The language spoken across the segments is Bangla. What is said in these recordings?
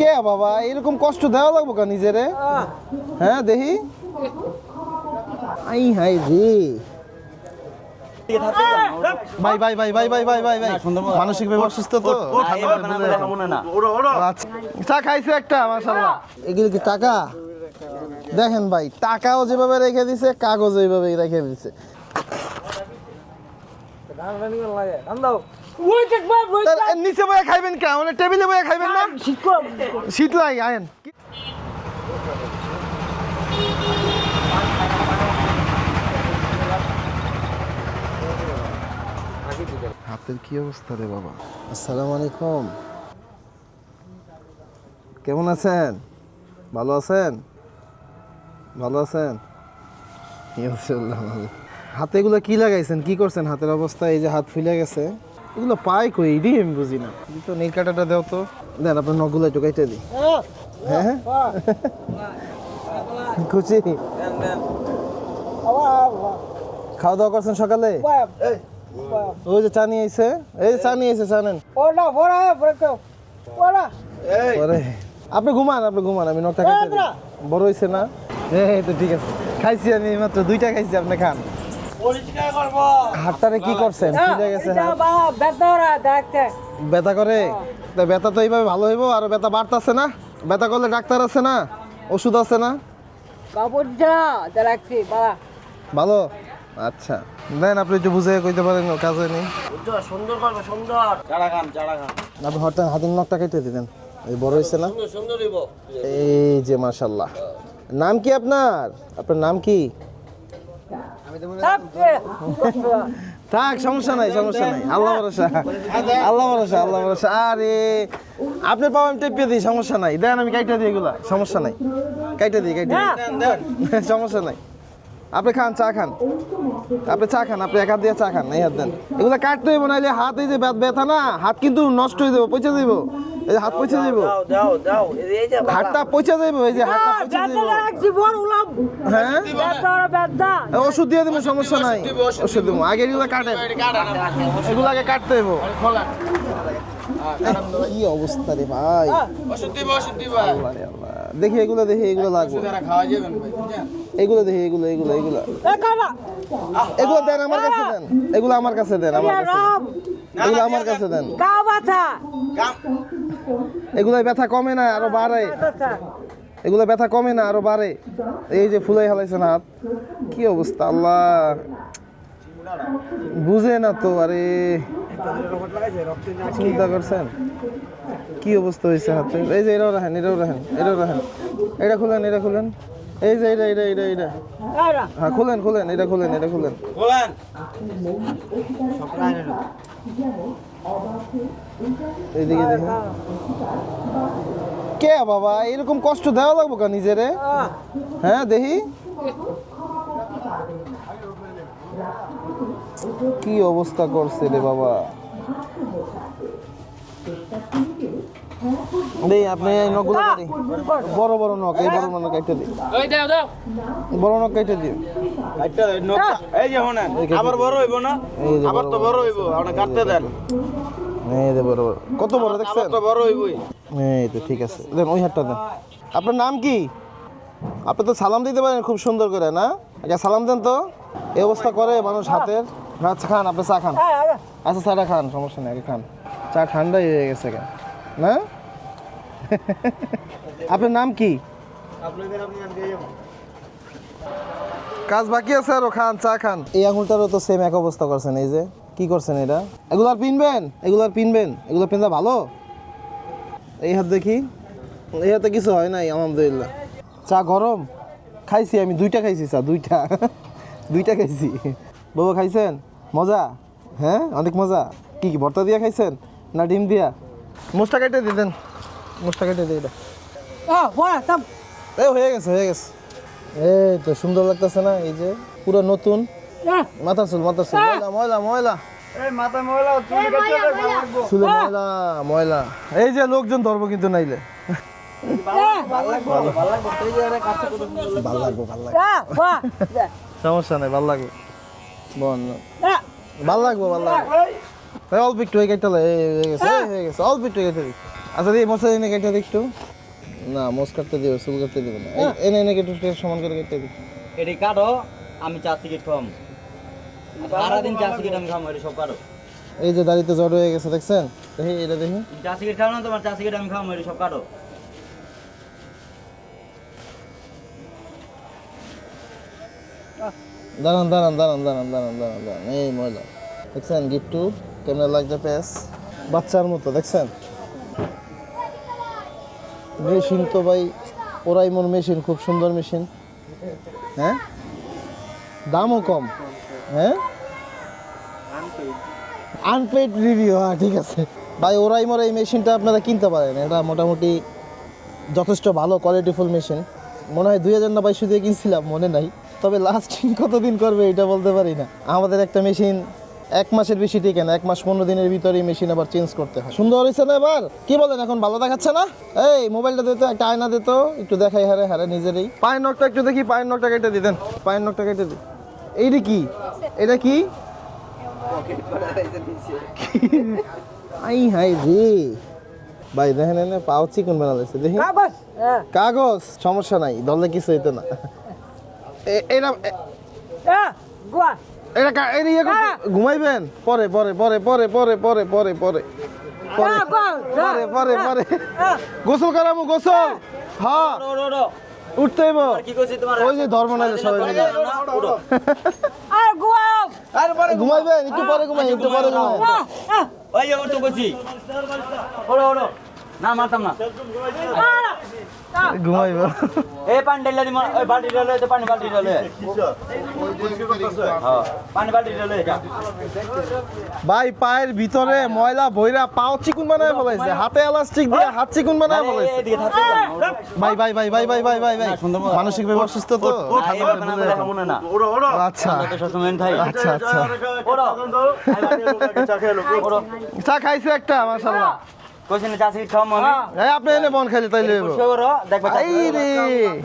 কে বাবা এরকম কষ্ট দেওয়া লাগবো কা নিজেরে? হ্যাঁ দেখি। আই হাই রে ভাই ভাই ভাই ভাই ভাই ভাই ভাই ভাই মানসিক ভাবে অসুস্থ তো চা খাইছে একটা মাশাআল্লাহ। এগুলো কি টাকা? দেখেন ভাই টাকাও যেভাবে রেখে দিছে কাগজ এইভাবে রেখে দিছে। নিচে বয়ে খাইবেন কে? মানে টেবিলে বয়ে খাইবেন না? শীত লাগে আয়েন। হাতের কি অবস্থা রে বাবা? আসসালামু আলাইকুম, কেমন আছেন? ভালো আছেন? ভালো আছেন? হাতে এগুলো কি লাগাইছেন? কি করছেন হাতের অবস্থা? এই যে হাত ফুলে গেছে, এগুলো পাই কই? এডি আমি বুঝি না। তো নেল কাটাটা দাও তো, দেন আপনার নখগুলো একটু কেটে দিই। হ্যাঁ খুশি? খাওয়া দাওয়া করছেন সকালে? ওই যে চা নিয়ে আইছে, এই চা নিয়ে আইছে, চা নেন। আপনি ঘুমান, আপনি ঘুমান, আমি নখটা কেটে দিই। বড় হইছে না? এই তো ঠিক আছে, খাইছি আমি মাত্র দুইটা খাইছি, আপনি খান। হাতটারে কি করছেন? ফুলে গেছে ব্যথা করে? ব্যথা তো এইভাবে ভালো হইব? আর ব্যথা বাড়তেছে না? ব্যথা করলে ডাক্তার আছে না? ওষুধ আছে না? ভালো, আচ্ছা দেন আপনি একটু বুঝে কইতে পারেন, কাজে নেই। সুন্দর করবে, সুন্দর। চাড়া খান, চাড়া খান। আপনি হঠাৎ হাতের নখটা কেটে দিতেন, এই বড় হয়েছে না? এই যে মাশাআল্লাহ। নাম কি আপনার? আপনার নাম কি? থাক, সমস্যা নাই, সমস্যা নাই, আল্লাহ ভরসা, আল্লাহ ভরসা, আল্লাহ ভরসা। আরে আপনার পাওয়া আমি টেপিয়ে দিই, সমস্যা নাই, দেন আমি কাইটা দিই, এগুলা সমস্যা নাই, কাইটা দিই, কাইটা দিই, সমস্যা নাই। আপনি খান, চা খান, আপনি চা খান, আপনি এক হাত দিয়ে চা খান, এই হাত দেন। এগুলো কাটতে হইব, নাইলে হাত এই যে ব্যথা না, হাত কিন্তু নষ্ট হয়ে যাবো, পচে যাবো, এই যে হাত পচে যাবো, হাতটা পচে যাবো, এই যে হাতটা পচে যাবো। হ্যাঁ ওষুধ দিয়ে দেবো, সমস্যা নাই, ওষুধ দেবো। আগে এগুলো কাটে, এগুলো আগে কাটতে হইব। কি অবস্থা রে ভাই, দেখি এগুলো, দেখি এগুলো লাগবে, এগুলো দেখি, এগুলো এগুলো এগুলো এগুলো দেন আমার কাছে, দেন এগুলো আমার কাছে, দেন আমার কাছে, এগুলো আমার কাছে দেন। এগুলো ব্যথা কমে না, আরো বাড়ে, এগুলো ব্যথা কমে না, আরো বাড়ে। এই যে ফুলাই হালাইছেন হাত, কি অবস্থা, আল্লাহ বুঝে না তো। আরে চিন্তা করছেন কি অবস্থা হয়েছে হাতে? এই যে এটাও রাখেন, এটাও রাখেন, এটাও রাখেন, এটা খুলেন, এটা খুলেন, এই যে এটা এটা এটা এটা হ্যাঁ খুলেন, খুলেন, এটা খুলেন, এটা খুলেন, এইদিকে দেখেন। কে বাবা এরকম কষ্ট দেওয়া লাগবো কা নিজেরে? হ্যাঁ দেখি কি অবস্থা করছে রে বাবা। দেই আপনি এই নখগুলো দিই, বড় বড় নখ, এই বড় নখ কেটে দিই, বড় নখ কেটে দিই। এই যে শুনেন, আবার বড় হইব না, আবার তো বড় হইব, আপনি কাটতে দেন। এই যে বড় বড়, কত বড় দেখছেন? তো বড় হইবই। এই তো ঠিক আছে, দেন ওই হাতটা দেন। আপনার নাম কি? আপনি তো সালাম দিতে পারেন খুব সুন্দর করে না? আচ্ছা সালাম দেন তো। এই অবস্থা করে মানুষ হাতের। আচ্ছা খান, আপনি চা খান। আচ্ছা চাটা খান, সমস্যা নেই, আগে খান, চা ঠান্ডাই হয়ে গেছে কেন না? আপনার নাম কি? কাজ বাকি আছে আরো, খান, চা খান। এই আঙুলটারও তো সেম এক অবস্থা করছেন, এই যে কি করছেন এটা? এগুলো আর পিনবেন? এগুলো আর পিনবেন? এগুলো পিনলে ভালো। এই হাত দেখি, এই হাতে কিছু হয় নাই আলহামদুলিল্লাহ। চা গরম খাইছি আমি, দুইটা খাইছি চা, দুইটা দুইটা খাইছি। বাবা খাইছেন? মজা? হ্যাঁ অনেক মজা। কি কি ভর্তা দিয়া খাইছেন না ডিম দিয়া? মোষটা কেটে দিতেন, মোষটা কেটে দিই। এটা এই হয়ে গেছে, হয়ে গেছে। এই তো সুন্দর লাগতেছে না? এই যে পুরো নতুন। মাথার চুল, মাথার চুল ময়লা ময়লা ময়লা, চুলে ময়লা ময়লা। এই যে লোকজন ধরবো কিন্তু নাইলে। ভাল লাগবো, ভাল লাগবো, সমস্যা নাই, ভাল লাগবে, ভাল লাগবো, ভাল লাগবে। অল্প একটু এই কেটে হয়ে গেছে, অল্প একটু কেটে দিই। আচ্ছা দিই মশলা দিনে কেটে দিই একটু। না মোজ কাটতে দিবে, চুল কাটতে দিবে না। এনে এনে একটু সমান করে কেটে দিই। এটি কাটো, আমি চা সিগারেট খাম। সারাদিন চা সিগারেট আমি খাম, এটি সব কাটো। এই যে দাড়িতে জড় হয়ে গেছে দেখছেন, দেখি এটা দেখি। চা সিগারেট খাও না, তোমার চা সিগারেট আমি খাম, এটি সব কাটো। দাঁড়ান দাঁড়ান দাঁড়ান দাঁড়ান দাঁড়ান দাঁড়ান দাঁড়ান, এই ময়লা দেখছেন, গিট্টু কেমন লাগছে পেস, বাচ্চার মতো দেখছেন। মেশিন তো ভাই ওরাইমন মেশিন, খুব সুন্দর মেশিন। হ্যাঁ, দামও কম। হ্যাঁ, আনপেড রিভিউ, হ্যাঁ ঠিক আছে ভাই। ওরাইমোর এই মেশিনটা আপনারা কিনতে পারেন, এটা মোটামুটি যথেষ্ট ভালো কোয়ালিটিফুল মেশিন। মনে হয় 2000 না 2200 দিয়ে কিনছিলাম, মনে নাই। তবে লাস্টিং কতদিন করবে এটা বলতে পারি না। আমাদের একটা মেশিন 1 মাসের বেশি টিকে না, 1 মাস 15 দিনের ভিতরেই মেশিন আবার চেঞ্জ করতে হয়। সুন্দর হয়েছে না এবার? কি বলেন, এখন ভালো দেখাচ্ছে না? এই মোবাইলটা দিতে, একটা আয়না দিত, একটু দেখাই হারে হারে নিজেরই। পায়ের নখটা একটু দেখি, পায়ের নখটা কেটে দিতেন, পায়ের নখটা কেটে দিই। এইটা কি? এটা কি? আই হাই রে ভাই, দেখেন এনে পাও চিকন বানাইছে, দেখি। কাগজ, সমস্যা নাই, দলে কিছু হইতো না। এটা ঘুমাইবেন পরে পরে পরে পরে পরে পরে পরে পরে পরে পরে পরে গোসল করাবো, গোসল। হ্যাঁ উঠতে হইব। ওই যে ধর্ম না সবাই মিলে ঘুমাইবেন, একটু পরে ঘুমাই, একটু পরে ঘুমাই। ওই যে ওর তো বলছি, ওড়ো ওড়ো, না মারতাম না। ঘুমাইব। এই পানি ঢেলে দিমা, ওই বালতি ঢেলে, তো পানি বালতি ঢেলে। হ্যাঁ, পানি বালতি ঢেলে যা। ভাই পায়ের ভিতরে ময়লা ভইরা পাও চিকুন বানায় ফেলাইছে, হাতে এলাস্টিক দিয়ে হাত চিকুন বানায় ফেলাইছে। এদিকে থাকতে দাও। ভাই ভাই ভাই ভাই ভাই ভাই ভাই ভাই মানসিক ভাবে অসুস্থ তো। না, এই ব্যাপার না, দেখা মনে না। আচ্ছা আমরা তো সবসময় থাই। আচ্ছা আচ্ছা, ওড়ো, ওড়ো। চা খাইছে একটা মাশাআল্লাহ। কইছেন চা সিগারেট খাও আমি। এই আপনি এনে বন খাইলে তাইলে হইব। বসে ওড়ো, দেখবা চা। এই রে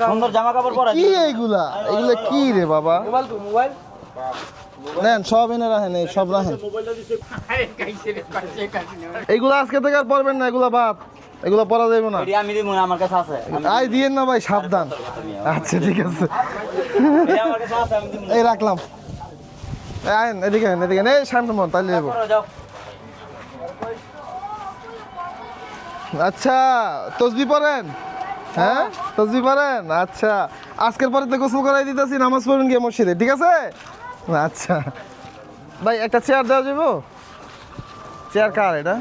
সুন্দর জামা কাপড় পরা। কি এইগুলা, এগুলা কি রে বাবা? মোবাইল নেন সব এনে রাখেন, এই সব রাখেন। এইগুলা আজকে থেকে আর পরবেন না, এগুলা বাদ, এগুলা পরা যাবে না। এটি আমি দিমু না, আমার কাছে আছে। আই দিয়েন না ভাই, সাবধান। আচ্ছা ঠিক আছে, এটি আমার কাছে আছে, আমি দিমু। এই রাখলাম। এই আইন এদিকে, আইন এদিকে, এই শান্ত মন তাইলে হইব। যাও। আচ্ছা তসবি পড়েন? হ্যাঁ তসবি পড়েন, আচ্ছা। আজকের পরে তো গোসল করাই দিতেছি, নামাজ পড়ুন গিয়ে মসজিদে, ঠিক আছে? আচ্ছা ভাই, একটা চেয়ার দেওয়া যাবো? চেয়ার কার এটা?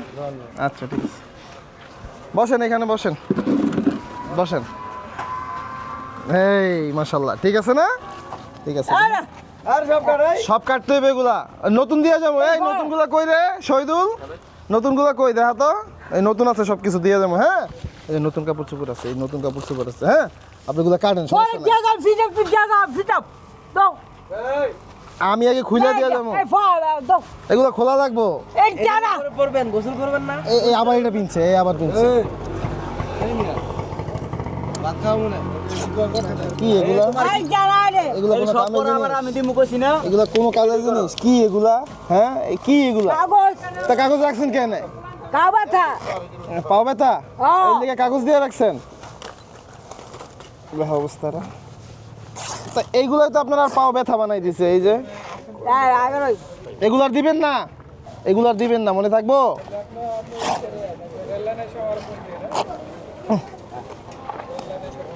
আচ্ছা ঠিক আছে, বসেন এখানে, বসেন বসেন। এই মাশাল্লাহ, ঠিক আছে না? ঠিক আছে, সব কাটতে হবে এগুলা। নতুন দিয়ে যাবো। এই নতুনগুলা কই রে শহীদুল? নতুনগুলা কই, দেখা তো। এই নতুন আছে, সব কিছু দিয়ে যাবো। হ্যাঁ, এই যে নতুন কাপড় চোপড় আছে, এই নতুন কাপড় চোপড় আছে। হ্যাঁ, আপনি এগুলা কাটেন, সমস্যা নাই। আমি আগে খুলে দিয়ে যাবো, এগুলা খোলা রাখবো। এই আবার এটা পিনছে, এই আবার পিনছে। কি এগুলা? এগুলা কোনো কামের জিনিস? আমি দিমু কইছি না। এগুলা কোনো কাজের জিনিস? কি এগুলা? হ্যাঁ, কি এগুলা? তা কাগজ রাখছেন কেন? পাও ব্যথা, এর লিগে কাগজ দিয়ে রাখছেন? অবস্থাটা তা এইগুলাই তো আপনার আর পাও ব্যথা বানাই দিছে। এই যে এগুলার দিবেন না, এগুলার দিবেন না, মনে থাকবো।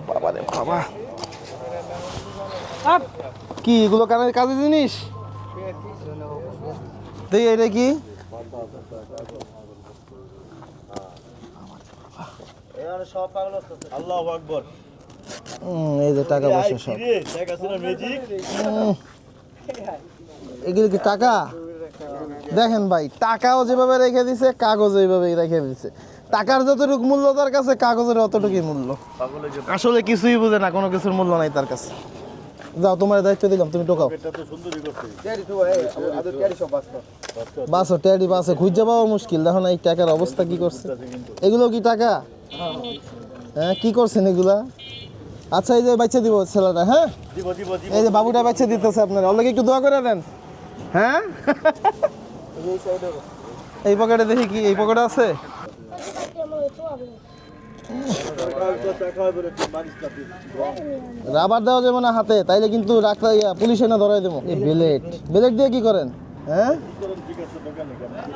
বাবা রে বাবা, কি এগুলো কানের কাজের জিনিস? দেখি এটা কি? আল্লাহু আকবার। এই যে টাকা পয়সা সব। এগুলো কি টাকা? দেখেন ভাই, টাকাও যেভাবে রেখে দিছে, কাগজ এইভাবে রেখে দিছে। টাকার যতটুকু মূল্য তার কাছে, কাগজের অতটুকুই মূল্য। আসলে কিছুই বুঝে না, কোনো কিছুর মূল্য নাই তার কাছে। যাও, তোমার দায়িত্ব দিলাম, তুমি টোকাও। বাসো ট্যাডি বাসে খুঁজে পাওয়া মুশকিল। দেখো না এই টাকার অবস্থা কি করছে। এগুলো কি টাকা? হ্যাঁ, কি করছেন এগুলা? আচ্ছা, এই যে বাচ্চা দিব ছেলেটা। হ্যাঁ, এই যে বাবুটা বাচ্চা দিতেছে আপনারা, ওর লাগি একটু দোয়া করে দেন। হ্যাঁ, এই পকেটে দেখি কি, এই পকেটে আছে? রাবার দেওয়া যাবে না হাতে, তাইলে কিন্তু রাখতে পুলিশে না ধরাই দেবো। এই বেলেট, বেলেট দিয়ে কি করেন? হ্যাঁ,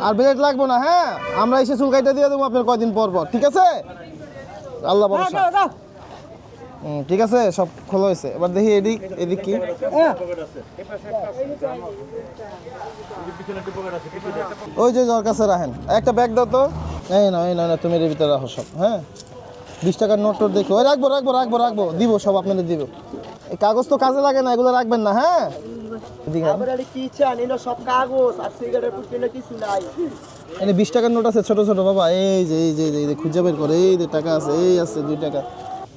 আর বেলেট লাগবো না। হ্যাঁ, আমরা এসে চুল কাইটা দিয়ে দেবো আপনার কয়দিন পর পর, ঠিক আছে? আল্লাহ ভরসা। ঠিক আছে, সব খোলা হয়েছে। এবার দেখি এদিক, এদিক কি ওই যে জ্বর কাছে রাখেন। একটা ব্যাগ দাও তো। এই না, এই না, তুমি এর ভিতরে রাখো সব। হ্যাঁ, 20 টাকার নোট টোট দেখো। ওই রাখবো রাখবো রাখবো রাখবো, দিব সব আপনাদের দিব। এই কাগজ তো কাজে লাগে না, এগুলো রাখবেন না। হ্যাঁ, এদিকে আন। এনে 20 টাকার নোট আছে ছোট ছোট বাবা। এই যে এই যে এই যে খুঁজে বের করে, এই যে টাকা আছে, এই আছে 2 টাকা।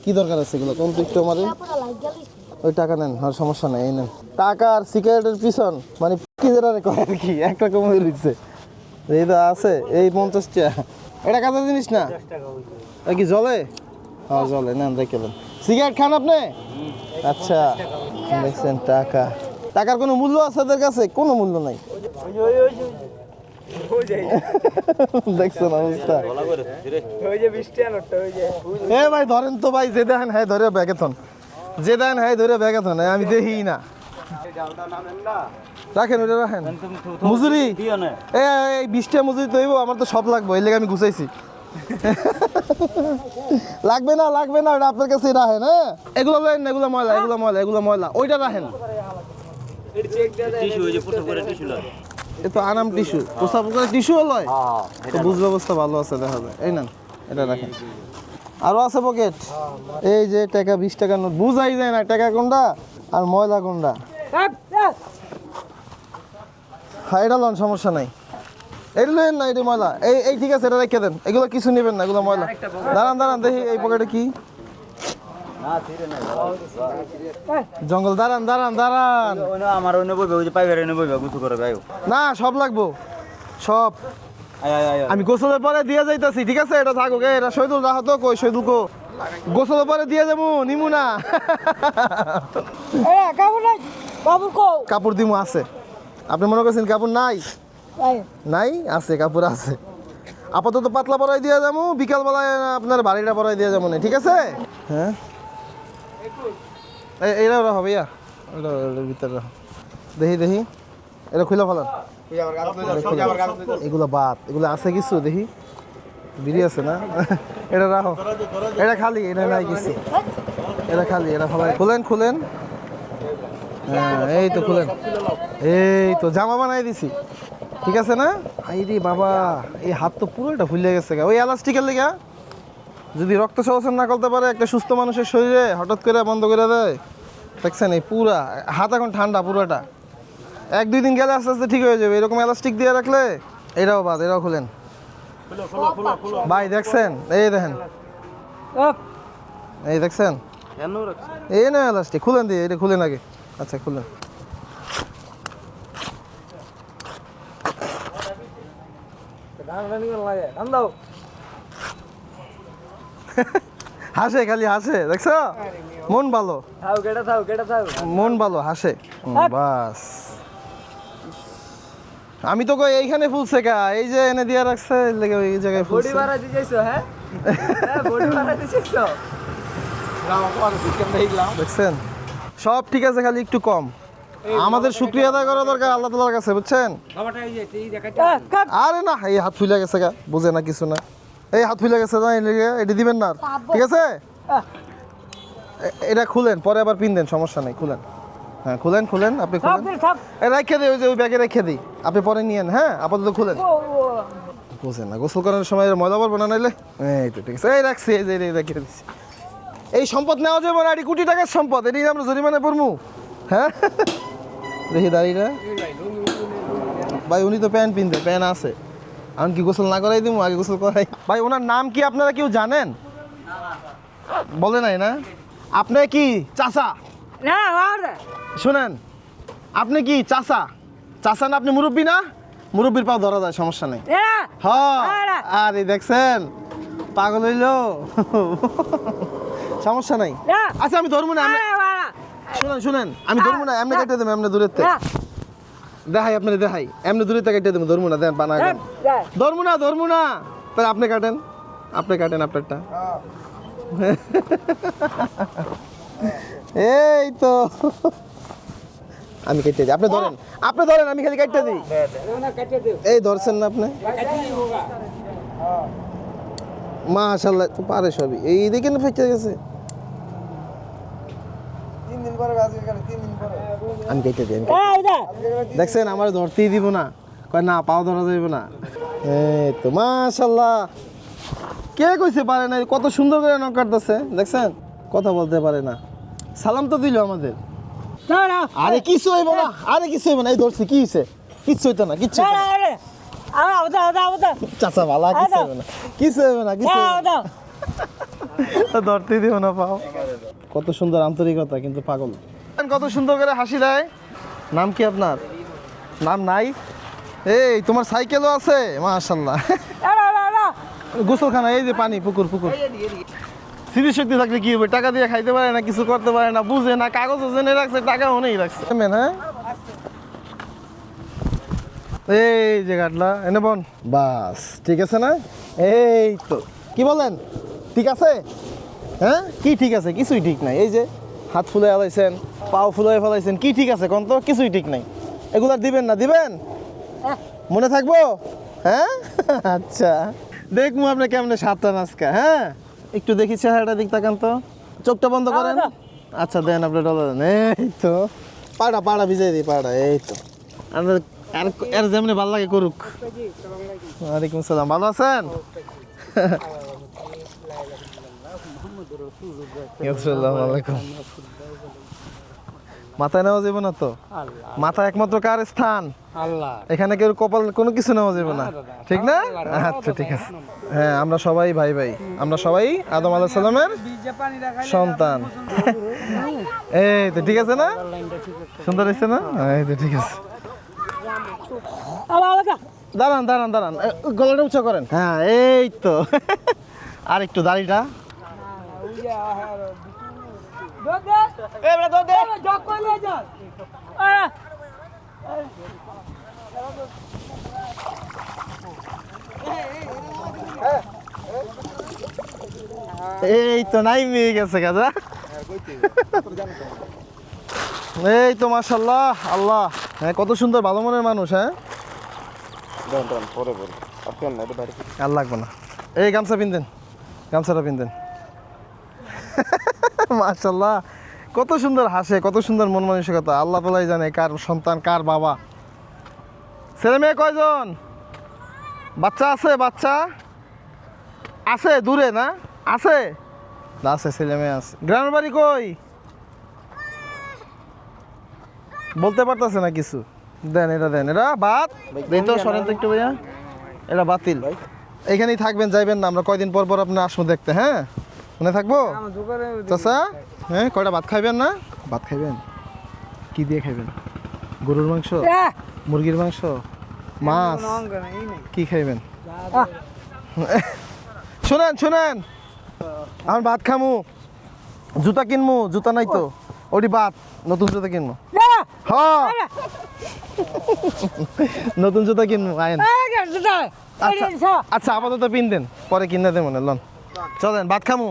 কি দরকার আছে এগুলো কোন তো একটু আমাদের? ওই টাকা নেন, আর সমস্যা নেই, এই নেন টাকা। আর সিগারেটের পিছন মানে কি যেটা করে আর কি, 1 টাকা কমে দিচ্ছে। এই তো আছে এই 50 টাকা। এটা কাঁচা জিনিস না, এটা কি জলে? হ্যাঁ জলে, নেন রেখে দেন। সিগারেট খান আপনি? আচ্ছা, দেখছেন টাকা, টাকার কোনো মূল্য আছে এদের কাছে? কোনো মূল্য নাই। দেখছেন অবস্থা। এ ভাই ধরেন তো ভাই, যে দেখেন হ্যাঁ ধরে ব্যাগে থন, যে দেখেন হ্যাঁ ধরে ব্যাগে থন, আমি দেখি না। রাখেন ওটা রাখেন। মজুরি এই 20 টাকা মজুরি তো হইব, আমার তো সব লাগবে, এই লেগে আমি গুছাইছি। লাগবে না লাগবে না, ওটা আপনার কাছে রাখেন। হ্যাঁ, এগুলো লেন, এগুলো ময়লা, এগুলো ময়লা, এগুলো ময়লা, ওইটা রাখেন। এ তো আনাম টিস্যু, প্রস্তাব করে টিস্যু হলো, তো বুঝ ব্যবস্থা ভালো আছে দেখা যায়। এই নেন, এটা রাখেন। আরও আছে পকেট, এই যে টাকা 20 টাকার নোট, বুঝাই যায় না টাকা কোনটা আর ময়লা কোনটা। হ্যাঁ, এটা লন, সমস্যা নাই। এটা লেন না, এটা ময়লা। এই ঠিক আছে, এটা রেখে দেন, এগুলো কিছু নেবেন না, এগুলো ময়লা। দাঁড়ান দাঁড়ান দেখি এই পকেটে কি জঙ্গল। দাঁড়ান দাঁড়ান দাঁড়ান, আমার অন্য বইবে, ওই যে পাইবে এনে বইবে গুছু করে ভাই। না সব লাগবো সব। আমি গোসলের পরে দিয়ে যাইতাছি, ঠিক আছে? এটা থাকুক, এটা শহীদুল রাহত কই, শহীদুল কো গোসলের পরে দিয়ে যাবো, নিমু না। কাপড় দিমু আছে, আপনি মনে করছেন কাপড় নাই? নাই, আছে কাপড় আছে। আপাতত পাতলা পরাই দিয়ে যাবো, বিকালবেলায় আপনার বাড়িটা পরাই দিয়ে যাবো না, ঠিক আছে? হ্যাঁ, এইটাও রাখো ভাইয়া, এটার ভিতরে রাখো। দেখি দেখি, এটা খুলে ফেলান। এগুলো বাদ, এগুলো আছে কিছু দেখি, বিড়ি আছে না? এটা রাখো, এটা খালি, এটা নাই কিছু, এটা খালি, এটা ফেলাই। খুলেন খুলেন, হ্যাঁ এই তো খুলেন, এই তো জামা বানাই দিছি, ঠিক আছে না? আই রে বাবা, এই হাত তো পুরোটা ফুলে গেছে গা, ওই এলাস্টিকের লেগা। যদি রক্ত সঞ্চালন না করতে পারে একটা সুস্থ মানুষের শরীরে, হঠাৎ করে বন্ধ করে দেয়। দেখছেন এই পুরা হাত এখন ঠান্ডা পুরোটা, 1-2 দিন গেলে আস্তে আস্তে ঠিক হয়ে যাবে। এরকম এলাস্টিক দিয়ে রাখলে। এটাও বাদ, এটাও খুলেন ভাই। দেখছেন, এই দেখেন, এই দেখছেন, এই না এলাস্টিক, খুলেন দিয়ে, এটা খুলেন আগে। আচ্ছা খুলেন। হাসে, খালি হাসে, দেখছো? মন ভালো, মন ভালো, হাসে বাস। আমি তো কই এইখানে ফুলছে কা, এই যে এনে দিয়া রাখছে, এই লেগে ওই জায়গায় ফুলছে। বডি বাড়া দিছাইছো? হ্যাঁ বডি বাড়া দিছাইছো, দেখছেন? সব ঠিক আছে, খালি একটু কম। আমাদের শুকরিয়া আদায় করা দরকার আল্লাহ তাআলার কাছে, বুঝছেন? আরে না, এই হাত ফুলে গেছে গা, বুঝে না কিছু না। এই হাত ফুলে গেছে না, এটি দিবেন না, ঠিক আছে? এটা খুলেন, পরে আবার পিন দেন, সমস্যা নেই, খুলেন। হ্যাঁ খুলেন খুলেন, আপনি খুলেন, রেখে দিই, ওই যে ওই ব্যাগে রেখে দিই, আপনি পরে নিয়েন। হ্যাঁ, আপাতত খুলেন। বুঝেন না, গোসল করার সময় ময়লা পড়বো না নাইলে। এই তো ঠিক আছে, এই রাখছি, এই যে রেখে দিচ্ছি। এই সম্পদ নেওয়া যাবে না, এটি কোটি টাকার সম্পদ, এটি আমরা জরিমানা পড়বো। হ্যাঁ, দেখি দাঁড়িয়ে ভাই, উনি তো প্যান্ট পিনতে, প্যান্ট আছে, আমি কি গোসল না করাই দিব? আগে গোসল করাই। ভাই ওনার নাম কি আপনারা কেউ জানেন? বলে নাই না? আপনি কি চাচা? শুনেন, আপনি কি চাচা? চাচা না, আপনি মুরব্বী না? মুরব্বীর পাও ধরা যায়, সমস্যা নেই। হ্যাঁ, আরে দেখছেন পাগল হইলো, সমস্যা নাই। আচ্ছা আমি ধরবো না, শুনেন শুনেন, আমি ধরবো না, এমনি কেটে দেবো, এমনি দূরের থেকে দেখাই, আপনার দেখাই, এমনি দূরের থেকে কেটে দেবো, ধরবো না, দেন বানা, ধরবো না, ধরবো না, তাহলে আপনি কাটেন। আপনি কাটেন আপনারটা। এই তো আমি কেটে দিই, আপনি ধরেন, আপনি ধরেন, আমি খালি কেটে দিই। এই ধরছেন না আপনি? মাশাআল্লাহ, তো পারে সবই। এই দেখেন ফেটে গেছে। 3 দিন পরে আজকে কেন 3 দিন পরে আমি কেটে দিই। দেখছেন আমার ধরতেই দিব না, কয় না পাও ধরা যাইব না। এই তো মাশাআল্লাহ, কে কইছে পারে না? কত সুন্দর করে নক কাটতেছে, দেখছেন? কথা বলতে পারে না, সালাম তো দিল আমাদের। আরে কিছু হইব না, আরে কিছু হইব না। এই ধরছি, কি হইছে? কিচ্ছু হইতো না, কিচ্ছু হইতো না। চাচা ভালা, কিছু হইব না, কিছু হইব না, কিছু হইব না। ধরতেই দিব না পাও। কত সুন্দর আন্তরিকতা, কিন্তু পাগল। কত সুন্দর করে হাসি দেয়। নাম কি আপনার? নাম নাই? এই তোমার সাইকেলও আছে? মাশাআল্লাহ। গোসলখানা, এই যে পানি, পুকুর পুকুর। স্মৃতিশক্তি থাকলে কি হবে? টাকা দিয়ে খাইতে পারে না, কিছু করতে পারে না, বুঝে না, কাগজও জেনে রাখছে, টাকা মনেই রাখছে। হ্যাঁ, এই যে কাটলা এনে বোন, বাস ঠিক আছে না? এই তো, কি বলেন? ঠিক আছে? হ্যাঁ, কি ঠিক আছে? কিছুই ঠিক নাই। এই যে হাত ফুলে ফেলাইছেন, পাও ফুলে ফেলাইছেন, কি ঠিক আছে কোন তো? কিছুই ঠিক নাই। এগুলা দিবেন না? দিবেন? মনে থাকবো? হ্যাঁ, আচ্ছা, দেখবো আপনি কেমনে সাতটা নাচকা। হ্যাঁ, একটু দেখি চেহারাটা, দিক তাকান তো, চোখটা বন্ধ করেন। আচ্ছা দেন, আপনি ডলা দেন। এই তো পাড়া পাড়া ভিজাই দিই, পাড়া। এই তো আর যেমনি ভালো লাগে করুক। ওয়ালাইকুম সালাম, ভালো আছেন? আসসালামু আলাইকুম। মাথায় নেওয়া যাবে না তো? মাথা একমাত্র কার স্থান? আল্লাহ। এখানে কেউ কপাল কোনো কিছু নেওয়া যাবে না, ঠিক না? আচ্ছা ঠিক আছে। হ্যাঁ, আমরা সবাই ভাই ভাই, আমরা সবাই আদম আলাইহিস সালামের সন্তান। এই তো ঠিক আছে না? সুন্দর হয়েছে না? এই তো ঠিক আছে। দাঁড়ান দাঁড়ান দাঁড়ান, গলাটা উঁচা করেন। হ্যাঁ, এই তো। আর একটু দাড়িটা। এই তো নাই মেয়ে গেছে কাজা। এই তো মাশাআল্লাহ, আল্লাহ। হ্যাঁ, কত সুন্দর, ভালো মনের মানুষ। হ্যাঁ, আর লাগবে না। এই গামছা পিনদেন, গামছাটা পিনদেন। মাশাআল্লাহ, কত সুন্দর হাসে, কত সুন্দর মন মানসিকতা। আল্লাহ তাআলাই জানে কার সন্তান, কার বাবা। ছেলে মেয়ে কয়জন? বাচ্চা আছে? বাচ্চা আছে দূরে না? আছে, আছে, ছেলে মেয়ে আছে। গ্রামের বাড়ি কই? বলতে পারতেছে না কিছু। দেন এটা, দেন এটা। ভাত দেন তো, সরেন তো একটু ভাইয়া। এটা বাতিল। এখানেই থাকবেন, যাইবেন না। আমরা কয়দিন পর পর আপনার আসবো দেখতে। হ্যাঁ, মনে থাকবো চাচা? হ্যাঁ, কয়টা ভাত খাইবেন না? ভাত খাইবেন? কি দিয়ে খাইবেন? গরুর মাংস, মুরগির মাংস, মাছ, কি খাইবেন? শুনেন শুনেন, আমার ভাত খামু, জুতা কিনমু, জুতা নাই তো, ওটি বাদ, নতুন জুতা কিনবো। হ্যাঁ, নতুন জুতা কিনবো, আয়েন। আচ্ছা, আপাতত পিন দেন, পরে কিনে দেন মনে লন। চলেন, ভাত খামু।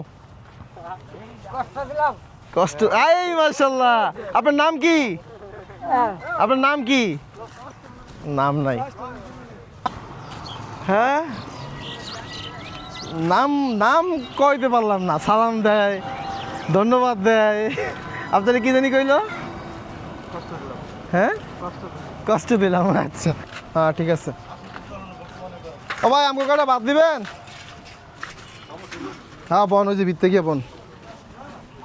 কষ্ট। এই মাশাআল্লাহ, আপনার নাম কি? আপনার নাম কি? নাম নাই। হ্যাঁ, নাম নাম কইতে পারলাম না। সালাম দেয়, ধন্যবাদ দেয়। আপনারা কি জানি কইল? হ্যাঁ, কষ্ট দিলাম। আচ্ছা, হ্যাঁ ঠিক আছে। ও ভাই, আমাকে কটা ভাত দিবেন? হ্যাঁ বোন, ওই যে ভিতরে গিয়ে বোন।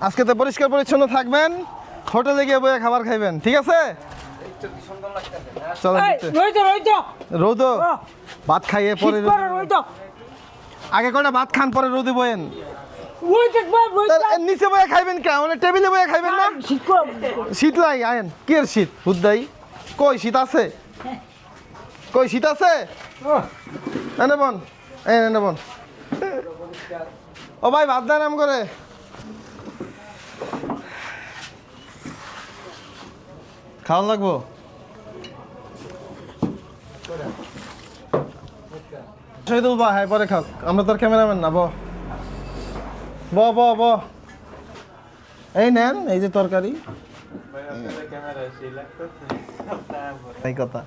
আজকে তো পরিষ্কার পরিচ্ছন্ন থাকবেন, হোটেলে গিয়ে বইয়ে খাবার খাইবেন, ঠিক আছে? চলো, রোদ ভাত খাইয়ে পরে আগে কটা ভাত খান, পরে রোদে বয়েন। নিচে বয়ে খাইবেন কে? মানে টেবিলে বয়ে খাইবেন না? শীত লাই আয়েন। কি এর শীত? হুদ্দাই কই শীত আছে? কই শীত আছে? এনে বোন, এনে বোন। ও ভাই, ভাত দেন আম করে। খাওয়ান লাগবো। শহীদুল বা হ্যাঁ পরে খাও, আমরা তোর ক্যামেরাম্যান না। ব ব ব এই নেন, এই যে তরকারি। এই কথা,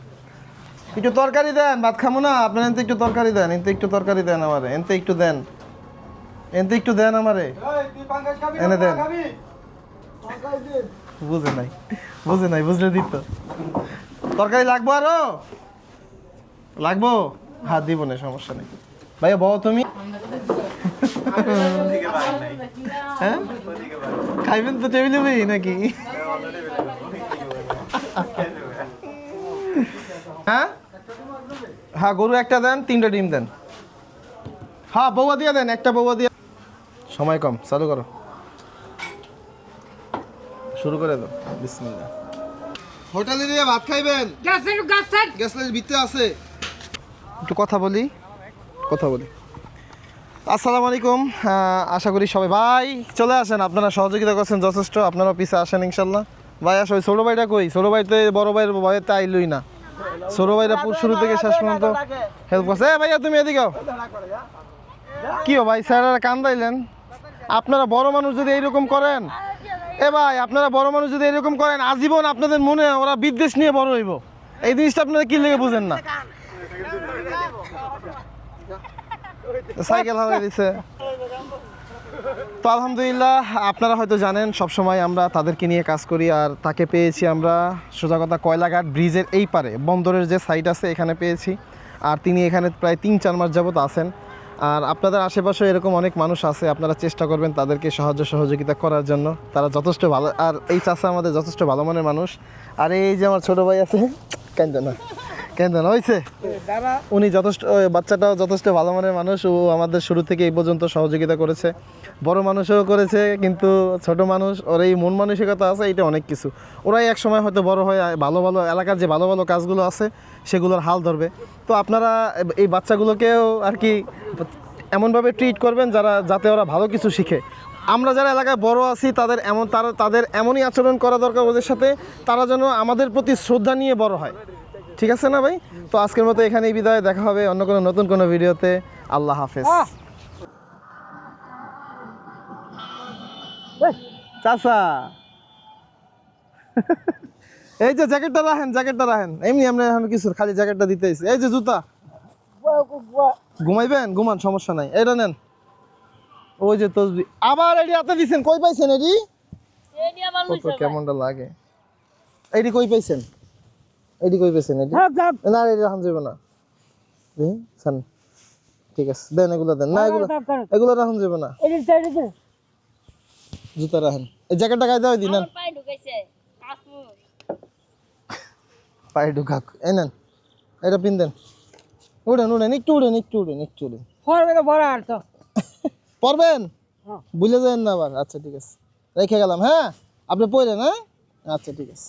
একটু তরকারি দেন, ভাত খামো না। আপনার এনতে একটু তরকারি দেন, এনতে একটু তরকারি দেন আমারে, এনতে একটু দেন, এনতে একটু দেন আমারে, এনে দেন। বুঝে নাই, বুঝে নাই, বুঝলে দিত। তরকারি লাগবো আরো? লাগবো? হাত দিব না, সমস্যা নেই। ভাইয়া বলো তুমি। হ্যাঁ খাইবেন তো টেবিলে বই নাকি? হ্যাঁ হ্যাঁ, গরু একটা দেন, 3টা ডিম দেন। হ্যাঁ বৌয়া দিয়ে দেন, একটা বৌয়া দিয়ে। সময় কম, চালু করো, শুরু করে দাও। বিসমিল্লাহ। হোটেলে দিয়ে ভাত খাইবেন? গ্যাসের ভিতরে আছে। একটু কথা বলি। আসসালামু আলাইকুম, আশা করি সবাই ভাই চলে আসেন, আপনারা সহযোগিতা করছেন যথেষ্ট, আপনারা পিছে আসেন ইনশাল্লাহ। ভাই আসো, ওই ছোটো ভাইটা কই? ছোটো ভাইতে বড় ভাইয়ের ভয়েতে আইলই না। ছোটো ভাইরা শুরু থেকে শেষ পর্যন্ত হেল্প করছে। ভাইয়া তুমি এদিকে কি ভাই, স্যারেরা কান্দাইলেন। আপনারা বড় মানুষ যদি এইরকম করেন, ভাই আপনারা বড় মানুষ যদি এরকম করেন, আজীবন আপনাদের মনে ওরা বিদ্বেষ নিয়ে বড় হইব। এই জিনিসটা আপনারা কি লেগে বুঝেন না? সাইকেল হারাই দিছে। তো আলহামদুলিল্লাহ, আপনারা হয়তো জানেন সবসময় আমরা তাদেরকে নিয়ে কাজ করি। আর তাকে পেয়েছি আমরা সোজা কথা কয়লাঘাট ব্রিজের এই পারে, বন্দরের যে সাইট আছে এখানে পেয়েছি। আর তিনি এখানে প্রায় 3-4 মাস যাবত আছেন। আর আপনাদের আশেপাশে এরকম অনেক মানুষ আছে, আপনারা চেষ্টা করবেন তাদেরকে সাহায্য সহযোগিতা করার জন্য। তারা যথেষ্ট ভালো, আর এই চাচা আমাদের যথেষ্ট ভালো মনের মানুষ। আর এই যে আমার ছোটো ভাই আছে, কেন হয়েছে, উনি যথেষ্ট, বাচ্চাটাও যথেষ্ট ভালো মনের মানুষ। ও আমাদের শুরু থেকে এই পর্যন্ত সহযোগিতা করেছে, বড় মানুষও করেছে। কিন্তু ছোট মানুষ, ওর এই মন মানসিকতা আছে, এটা অনেক কিছু। ওরাই এক সময় হয়তো বড় হয়ে ভালো ভালো এলাকার যে ভালো ভালো কাজগুলো আছে সেগুলোর হাল ধরবে। তো আপনারা এই বাচ্চাগুলোকেও আর কি এমনভাবে ট্রিট করবেন যাতে ওরা ভালো কিছু শিখে। আমরা যারা এলাকায় বড় আছি তাদের এমনই আচরণ করা দরকার ওদের সাথে, তারা যেন আমাদের প্রতি শ্রদ্ধা নিয়ে বড় হয়। ঠিক আছে না ভাই? তো আজকের মতো এখানেই বিদায়, দেখা হবে অন্য কোনো নতুন কোনো ভিডিওতে। আল্লাহ হাফেজ। চাচা এই যে জ্যাকেটটা রাখেন, এমনি আমরা এখন কিছু খালি জ্যাকেটটা দিতেছি। এই যে জুতা, ঘুমাইবেন? ঘুমান, সমস্যা নাই। এটা নেন। ওই যে তসবি আবার এডি হাতে দিছেন, কই পাইছেন এডি? কত কেমনটা লাগে। এডি কই পাইছেন? এডি না, এডি রাখা যাবে না। ঠিক আছে, দেন এগুলো দেন। না এগুলো রাখা যাবে না, জুতা রাখেন। এই জ্যাকেটটা গায়ে দাও, দিন পায়ে ঢুকাক। এই নেন, এটা পিন দেন। একটু উড়েন। পড়বেন? ভুলে যাবেন না আবার। আচ্ছা ঠিক আছে, রেখে গেলাম। হ্যাঁ আপনি পড়লেন? হ্যাঁ আচ্ছা ঠিক আছে।